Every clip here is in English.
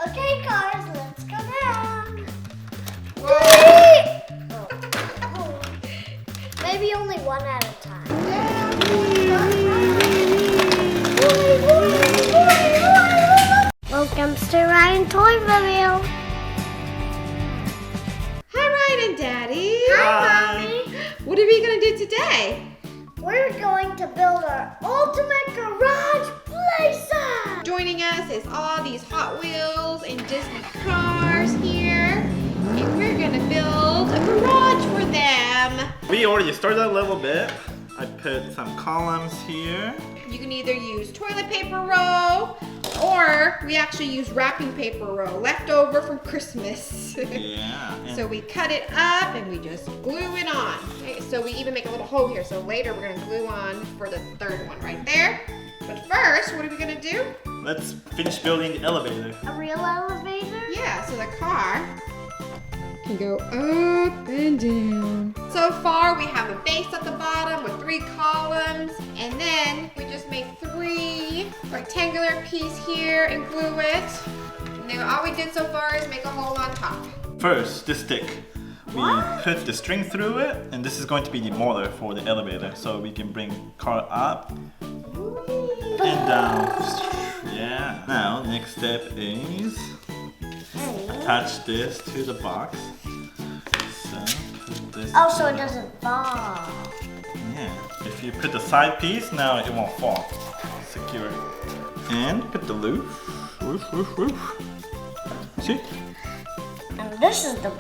Okay, cars, let's go down. Maybe only one at a time. Welcome to Ryan ToysReview. Hi, Ryan and Daddy. Hi, Mommy. What are we going to do today? We're going to build our ultimate garage playset. Joining us is all these Hot Wheels and Disney cars here. And we're going to build a garage for them. We already started a little bit. I put some columns here. You can either use toilet paper roll or we actually use wrapping paper roll left over from Christmas. Yeah. So we cut it up and we just glue it on. Okay, so we even make a little hole here. So later we're gonna glue on for the third one right there. But first, what are we gonna do? Let's finish building the elevator. A real elevator? Yeah, so the car can go up and down. So far we have a base at the bottom with 3 columns, and then we just make 3 rectangular pieces here and glue it. And then all we did so far is make a hole on top. First, this stick. We put the string through it, and this is going to be the motor for the elevator, so we can bring car up and down. Yeah. Now, next step is attach this to the box. So put this. Oh, so it doesn't fall. Yeah. If you put the side piece, now it won't fall. Secure. And put the loop. Woof. See? And this is the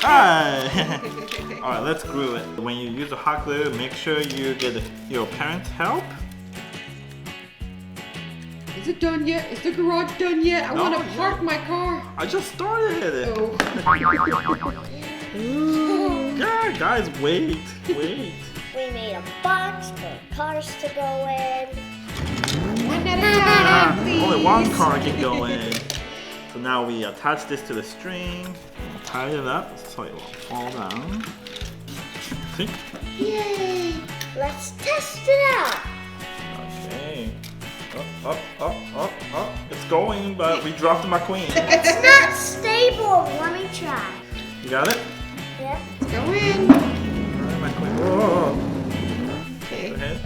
Alright, let's glue it. When you use the hot glue, make sure you get your parents' help. Is it done yet? Is the garage done yet? I want to park my car. I just started. Oh. Yeah, guys, wait. We made a box for cars to go in. One at a time, please. Only one car can go in. So now we attach this to the string, tie it up so it won't fall down. See? Yay! Let's test it out. Okay. Up. It's going, but we dropped the McQueen. It's not stable. Let me try. You got it? Yep. Let's go in. Alright, McQueen. Whoa. Okay. Go ahead.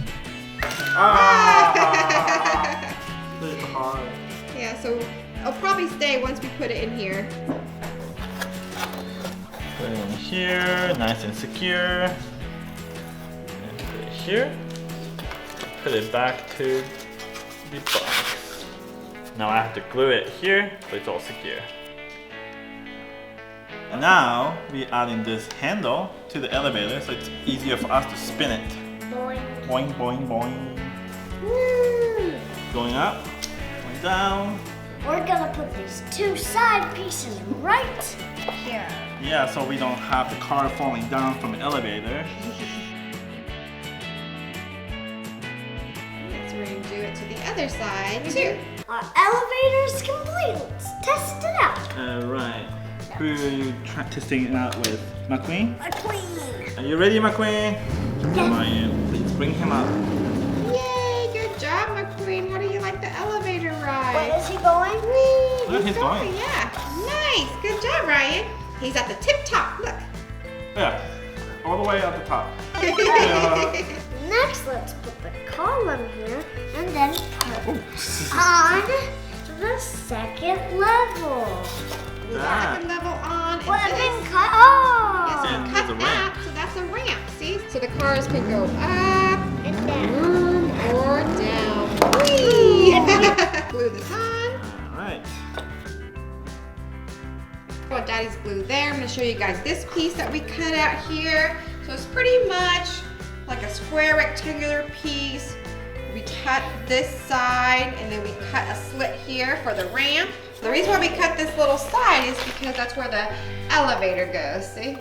Ah! It's hard. Yeah, so it'll probably stay once we put it in here. Put it in here, nice and secure. And put it here. Put it back to the box. Now I have to glue it here so it's all secure. And now we add in this handle to the elevator so it's easier for us to spin it. Boing. Boing, boing, boing. Woo. Going up, going down. We're gonna put these 2 side pieces right here. Yeah, so we don't have the car falling down from the elevator. So we're gonna do it to the other side too. Our elevator's complete. Let's test it out. Alright. Who are you testing it out with? McQueen? McQueen. Are you ready, McQueen? Yeah. Ryan, please bring him up. Yay, good job, McQueen. How do you like the elevator ride? Wait, is he going? Yeah, he's going. Yeah, nice. Good job, Ryan. He's at the tip top. Look. Yeah, all the way at the top. Next, let's put the column here and then put on the second level. Second level on. What, I and didn't this. cut? Oh! Yes, And we there's cut a that, ramp. so that's a ramp. See? So the cars can go up And down. or down. Whee! Glue this on. Alright. Well, Daddy's glue there. I'm going to show you guys this piece that we cut out here. So it's pretty much like a square rectangular piece. We cut this side and then we cut a slit here for the ramp. The reason why we cut this little side is because that's where the elevator goes. See?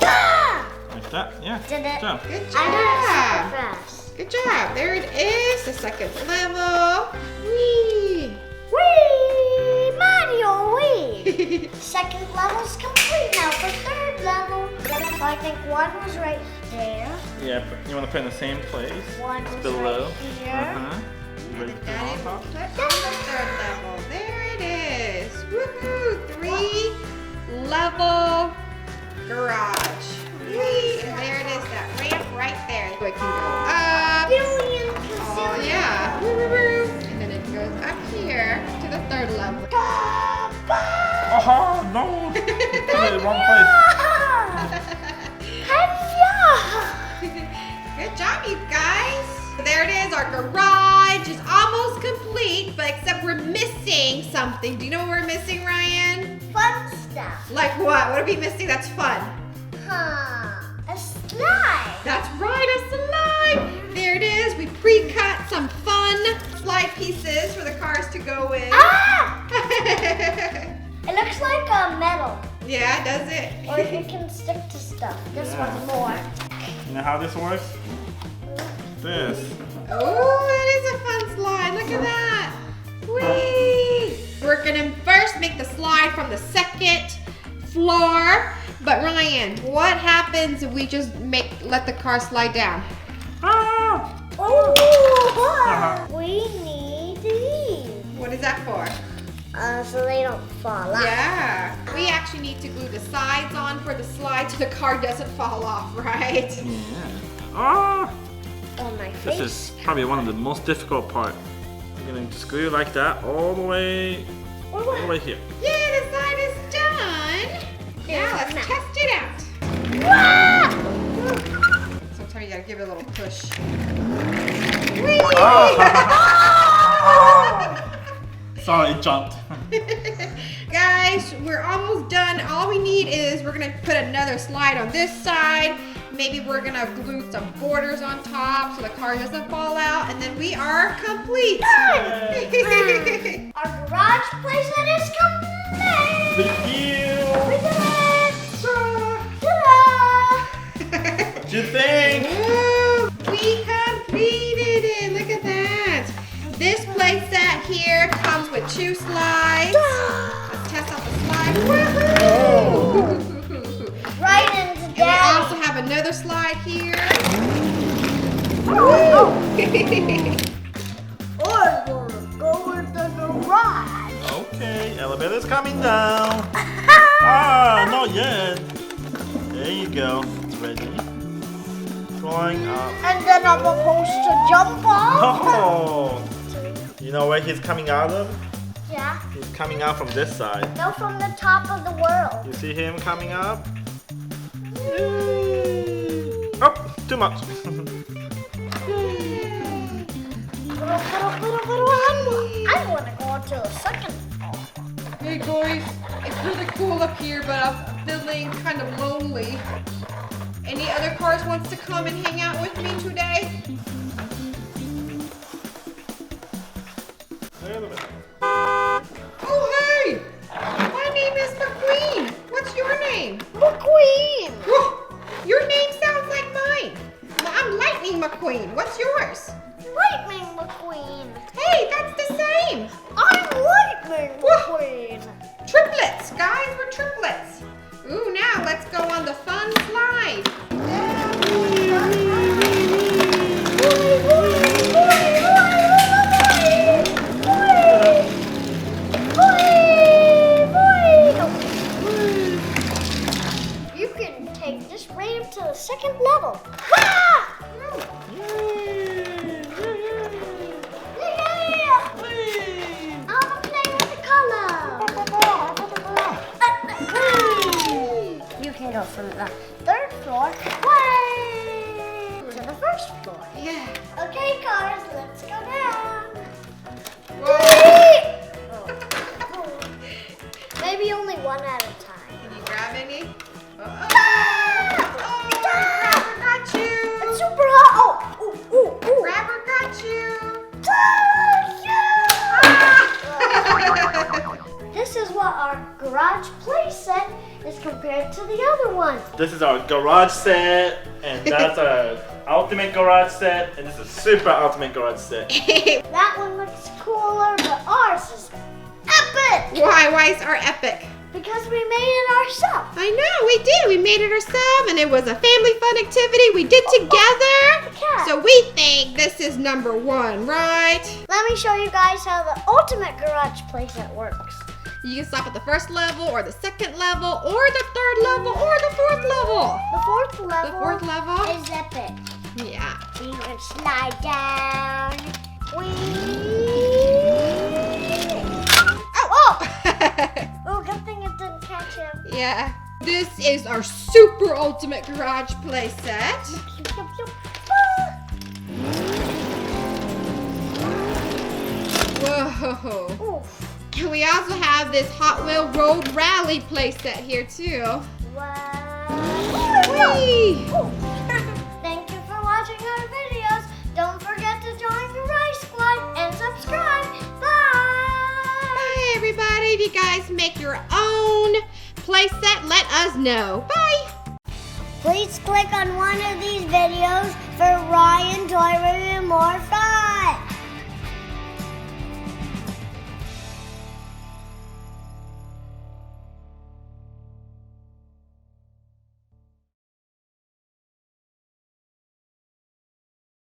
Ah! Like that, yeah. Did it? Good job. Good I job. did it super fast. Good job. There it is. The second level. Whee! Whee! Mario, whee! Second level's complete now for third level. So I think one was right there. Yeah, you want to put in the same place. One was Below. right here. Ready to put it Daddy on will top? put on the third level. There it is. garage. Whee! And there it is, that ramp right there. So it can go up. Oh yeah. And then it goes up here to the 3rd level. Oh no! Put it in the wrong place. Good job, you guys. There it is. Our garage is almost complete, but except we're missing something. Do you know what we're missing, Ryan? Fun stuff. Like what? What are we missing that's fun? A slide. That's right, a slide. There it is. We pre-cut some fun slide pieces for the cars to go in. Ah! It looks like a metal. Yeah, does it? Or it can stick to stuff. This one's more. You know how this works? This. Oh, that is a fun slide. Look at that. Whee! We're gonna first make the slide from the 2nd floor. But Ryan, what happens if we just let the car slide down? Ah! We need these. What is that for? So they don't fall out. Yeah. We actually need to glue the sides on for the slide so the car doesn't fall off, right? Yeah. Ah! On my face. This is probably one of the most difficult part. You're going to screw like that all the way here. Yeah, the side is done. Now let's test it out. Sometimes you gotta give it a little push. Whee! Sorry, it jumped. Guys, we're almost done. All we need is we're gonna put another slide on this side. Maybe we're gonna glue some borders on top so the car doesn't fall out, and then we are complete. Our garage playset is complete. Big deal. We did it. What do you think? Ooh, we completed it. Look at that. This playset here comes with 2 slides. Let's test out the slide. Woohoo! Right into And we also have another slide here. Or we'll go with the garage. Okay, elevator's coming down. Ah, not yet. There you go. It's ready. Going up. And then I'm supposed to jump off. Oh! You know where he's coming out of? Yeah. He's coming out from this side. No, from the top of the world. You see him coming up? Oh, too much. I want to go to the 2nd floor. Hey guys, it's really cool up here, but I'm feeling kind of lonely. Any other cars wants to come and hang out with me today? Oh hey! My name is McQueen. What's your name? McQueen. Whoa, your name sounds like mine. I'm Lightning McQueen. What's yours? Lightning McQueen. Hey, that's the same. I'm Lightning McQueen. Triplets, guys, we're triplets. Ooh, now let's go on the fun slide. You can take this ramp to the 2nd level. I'm playing with the color. You can go from the 3rd floor to the 1st floor. Yeah. Okay, cars, let's go down. Maybe only one at a time. Can you grab any? Ah! Grabber got you. It's super hot. Oh. Grabber got you. This is what our garage playset is compared to the other one. This is our garage set, and that's our ultimate garage set, and this is super ultimate garage set. That one looks cooler, but ours is epic. Why is our epic? Because we made it ourselves. I know, we did. We made it ourselves, and it was a family fun activity we did together. Yeah. So we think this is #1, right? Let me show you guys how the ultimate garage playset works. You can stop at the first level or the second level or the third level or the fourth level. The fourth level. The fourth level? Is epic. Yeah. You can slide down. Oh, good thing it didn't catch him. Yeah. This is our super ultimate garage play set. Whoa. Oof. And we also have this Hot Wheel Road Rally play set here too. Wow. Whee! Thank you for watching our videos. Don't forget to join the Rice Squad and subscribe. Bye. Bye everybody. If you guys make your own play set, let us know. Bye. Please click on one of these videos for Ryan ToysReview more fun.